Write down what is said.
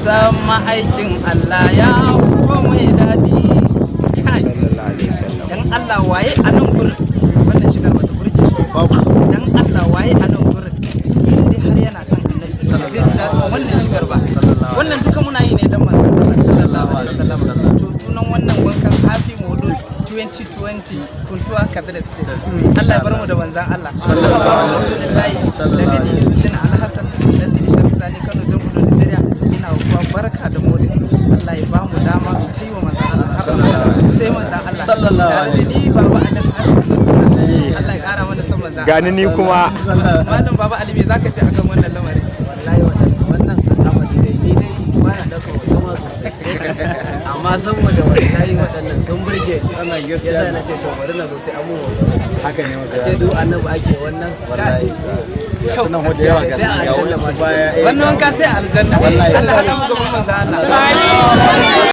sama aikin Allah ya komai daɗi kai dan Allah waye a nan gurin wannan shigar bata burge shi dan Allah waye a nan gurin dai har yana son annabi zai ji daɗin wannan shigar ba wannan duka muna yi ne dan manzon Allah sallallahu alaihi wasallam to sunan wannan wankan happy maulud 2020 kuntuwa Kaduna State Allah ya bar mu da manzon Allah sallallahu alaihi wasallam daga ni Sunan Alhassan Nasiri Sharif Sani Kano Jamhuriyar Nigeria ina kuwa barka da maulidi Allah ya ba mu dama mu taiwa manzon Allah sai manzon Allah sallallahu alaihi wasallam ni baba annabi Allah ya kara mana son manzon gani ni kuma malam baba Ali me zaka ce akan wannan lamari wallahi wannan al'amari dai ni dai ba na dauka wata ma sosai amma saboda wallahi waɗannan sun burge ni yasa na ce to bari na zo sai amu haka ne wasu ce duk annabi ake wannan wallahi sunan wanda yawa gaskiya sai a aljanna baya wannan wanka sai aljanna Allah ya hada mu gaban manzon Allah